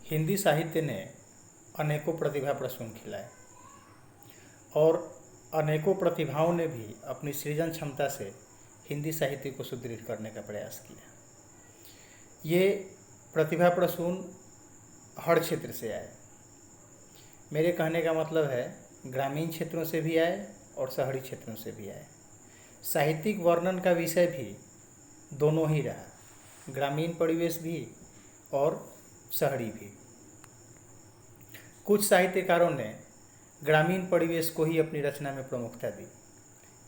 हिंदी साहित्य ने अनेकों प्रतिभा प्रसून खिलाए और अनेकों प्रतिभाओं ने भी अपनी सृजन क्षमता से हिंदी साहित्य को सुदृढ़ करने का प्रयास किया। ये प्रतिभा प्रसून हर क्षेत्र से आए। मेरे कहने का मतलब है ग्रामीण क्षेत्रों से भी आए और शहरी क्षेत्रों से भी आए। साहित्यिक वर्णन का विषय भी दोनों ही रहा, ग्रामीण परिवेश भी और शहरी भी। कुछ साहित्यकारों ने ग्रामीण परिवेश को ही अपनी रचना में प्रमुखता दी।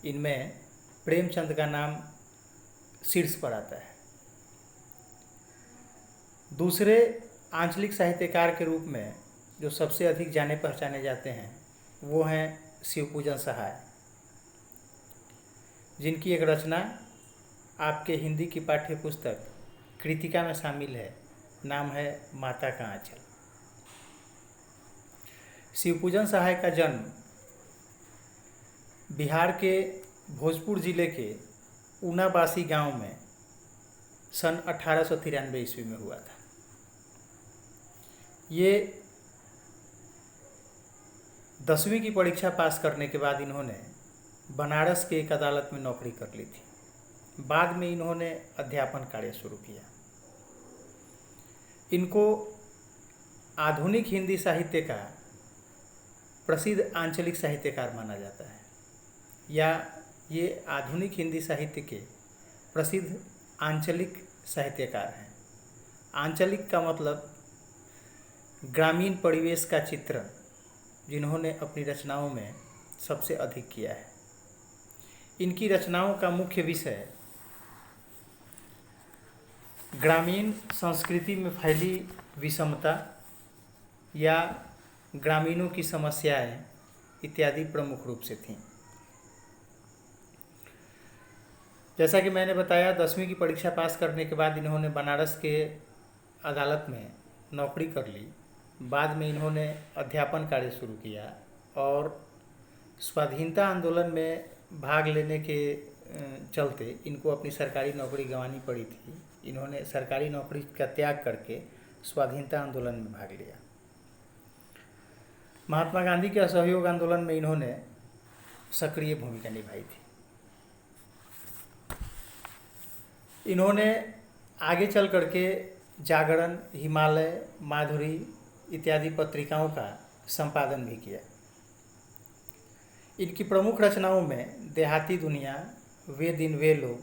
इनमें प्रेमचंद का नाम शीर्ष पर आता है। दूसरे आंचलिक साहित्यकार के रूप में जो सबसे अधिक जाने पहचाने जाते हैं वो हैं शिवपूजन सहाय, जिनकी एक रचना आपके हिंदी की पाठ्य पुस्तक कृतिका में शामिल है। नाम है माता का आंचल। शिवपूजन सहाय का जन्म बिहार के भोजपुर जिले के ऊनाबासी गांव में सन 1893 ईस्वी में हुआ था। ये 10वीं की परीक्षा पास करने के बाद इन्होंने बनारस के एक अदालत में नौकरी कर ली थी। बाद में इन्होंने अध्यापन कार्य शुरू किया। इनको आधुनिक हिंदी साहित्य का प्रसिद्ध आंचलिक साहित्यकार माना जाता है, या ये आधुनिक हिंदी साहित्य के प्रसिद्ध आंचलिक साहित्यकार हैं। आंचलिक का मतलब ग्रामीण परिवेश का चित्रण जिन्होंने अपनी रचनाओं में सबसे अधिक किया है। इनकी रचनाओं का मुख्य विषय ग्रामीण संस्कृति में फैली विषमता या ग्रामीणों की समस्याएं इत्यादि प्रमुख रूप से थीं। जैसा कि मैंने बताया, 10वीं की परीक्षा पास करने के बाद इन्होंने बनारस के अदालत में नौकरी कर ली। बाद में इन्होंने अध्यापन कार्य शुरू किया और स्वाधीनता आंदोलन में भाग लेने के चलते इनको अपनी सरकारी नौकरी गंवानी पड़ी थी। इन्होंने सरकारी नौकरी का त्याग करके स्वाधीनता आंदोलन में भाग लिया। महात्मा गांधी के असहयोग आंदोलन में इन्होंने सक्रिय भूमिका निभाई थी। इन्होंने आगे चल करके जागरण, हिमालय, माधुरी इत्यादि पत्रिकाओं का संपादन भी किया। इनकी प्रमुख रचनाओं में देहाती दुनिया, वे दिन वे लोग,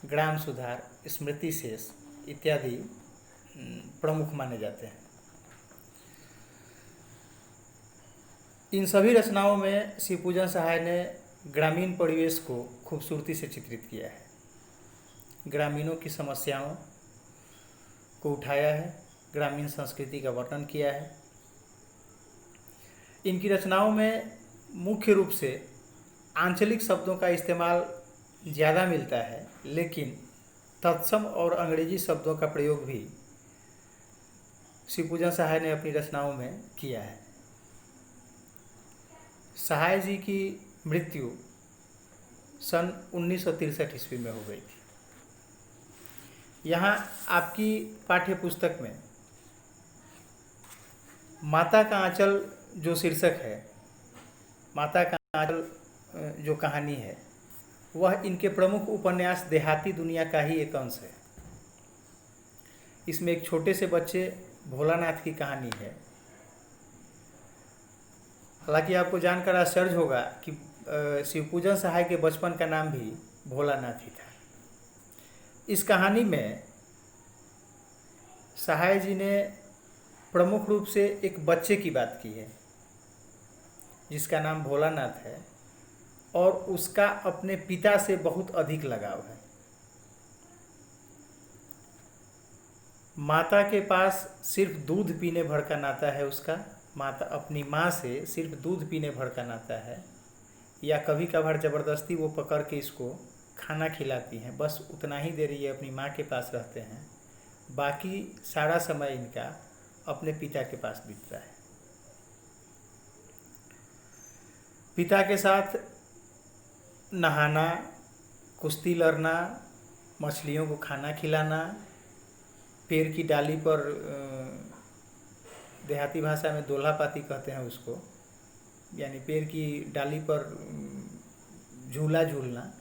ग्राम सुधार, स्मृति शेष इत्यादि प्रमुख माने जाते हैं। इन सभी रचनाओं में शिवपूजन सहाय ने ग्रामीण परिवेश को खूबसूरती से चित्रित किया है, ग्रामीणों की समस्याओं को उठाया है, ग्रामीण संस्कृति का वर्णन किया है। इनकी रचनाओं में मुख्य रूप से आंचलिक शब्दों का इस्तेमाल ज़्यादा मिलता है, लेकिन तत्सम और अंग्रेजी शब्दों का प्रयोग भी शिवपूजन सहाय ने अपनी रचनाओं में किया है। सहाय जी की मृत्यु सन 1963 ईस्वी में हो गई थी। यहाँ आपकी पाठ्य पुस्तक में माता का आंचल जो शीर्षक है, माता का आंचल जो कहानी है, वह इनके प्रमुख उपन्यास देहाती दुनिया का ही एक अंश है। इसमें एक छोटे से बच्चे भोलानाथ की कहानी है। हालांकि आपको जानकर आश्चर्य होगा कि शिवपूजन सहाय के बचपन का नाम भी भोलानाथ ही था। इस कहानी में सहाय जी ने प्रमुख रूप से एक बच्चे की बात की है जिसका नाम भोलानाथ है और उसका अपने पिता से बहुत अधिक लगाव है। माता के पास सिर्फ दूध पीने भर का नाता है उसका। माता अपनी माँ से सिर्फ दूध पीने भर का नाता है, या कभी कभार ज़बरदस्ती वो पकड़ के इसको खाना खिलाती हैं। बस उतना ही देर ये अपनी माँ के पास रहते हैं, बाकी सारा समय इनका अपने पिता के पास बीतता है। पिता के साथ नहाना, कुश्ती लड़ना, मछलियों को खाना खिलाना, पेड़ की डाली पर देहाती भाषा में दोल्हा पाती कहते हैं उसको, यानी पेड़ की डाली पर झूला झूलना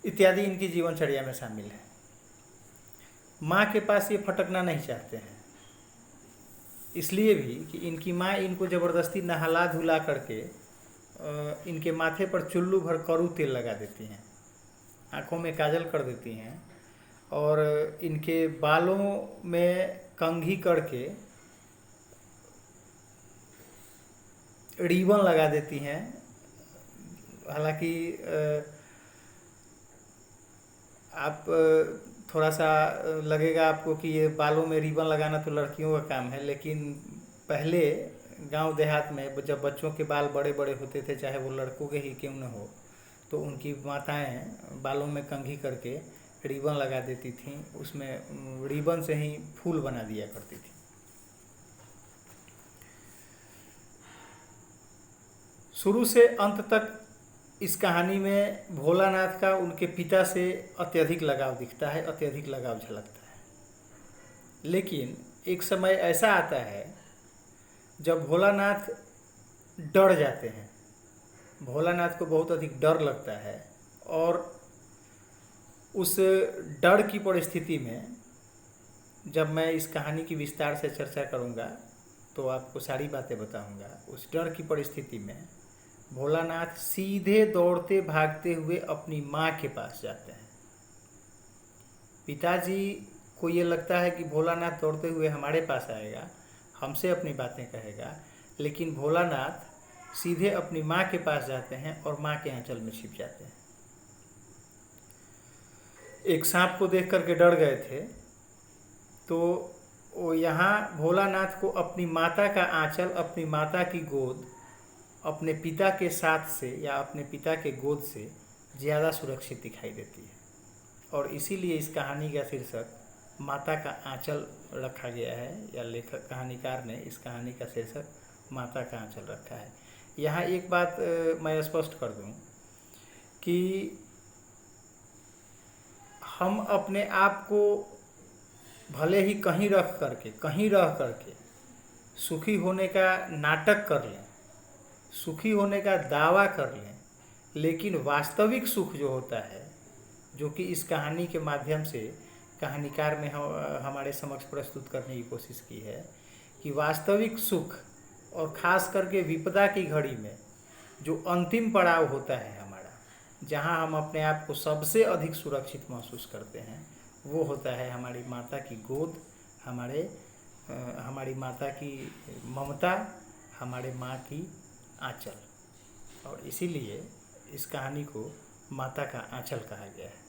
इत्यादि इनकी जीवनचर्या में शामिल है। माँ के पास ये फटकना नहीं चाहते हैं, इसलिए भी कि इनकी माँ इनको ज़बरदस्ती नहला धुला करके इनके माथे पर चुल्लू भर करू तेल लगा देती हैं, आँखों में काजल कर देती हैं और इनके बालों में कंघी करके रिबन लगा देती हैं। हालांकि आप थोड़ा सा लगेगा आपको कि ये बालों में रिबन लगाना तो लड़कियों का काम है, लेकिन पहले गांव देहात में जब बच्चों के बाल बड़े बड़े होते थे, चाहे वो लड़कों के ही क्यों न हो, तो उनकी माताएं बालों में कंघी करके रिबन लगा देती थीं, उसमें रिबन से ही फूल बना दिया करती थी। शुरू से अंत तक इस कहानी में भोलानाथ का उनके पिता से अत्यधिक लगाव दिखता है, अत्यधिक लगाव झलकता है। लेकिन एक समय ऐसा आता है जब भोलानाथ डर जाते हैं, भोलानाथ को बहुत अधिक डर लगता है और उस डर की परिस्थिति में जब मैं इस कहानी की विस्तार से चर्चा करूंगा तो आपको सारी बातें बताऊंगा। उस डर की परिस्थिति में भोलानाथ सीधे दौड़ते भागते हुए अपनी माँ के पास जाते हैं। पिताजी को ये लगता है कि भोलानाथ दौड़ते हुए हमारे पास आएगा, हमसे अपनी बातें कहेगा, लेकिन भोलानाथ सीधे अपनी माँ के पास जाते हैं और माँ के आंचल में छिप जाते हैं। एक सांप को देख करके डर गए थे, तो वो यहाँ भोलानाथ को अपनी माता का आंचल, अपनी माता की गोद अपने पिता के साथ से या अपने पिता के गोद से ज़्यादा सुरक्षित दिखाई देती है, और इसीलिए इस कहानी का शीर्षक माता का आंचल रखा गया है, या लेखक कहानीकार ने इस कहानी का शीर्षक माता का आंचल रखा है। यहाँ एक बात मैं स्पष्ट कर दूं कि हम अपने आप को भले ही कहीं रह करके सुखी होने का नाटक कर लें, सुखी होने का दावा कर लें, लेकिन वास्तविक सुख जो होता है, जो कि इस कहानी के माध्यम से कहानीकार ने हमारे समक्ष प्रस्तुत करने की कोशिश की है कि वास्तविक सुख और ख़ास करके विपदा की घड़ी में जो अंतिम पड़ाव होता है हमारा, जहां हम अपने आप को सबसे अधिक सुरक्षित महसूस करते हैं, वो होता है हमारी माता की गोद, हमारी माता की ममता, हमारे माँ की आंचल। और इसीलिए इस कहानी को माता का आंचल कहा गया है।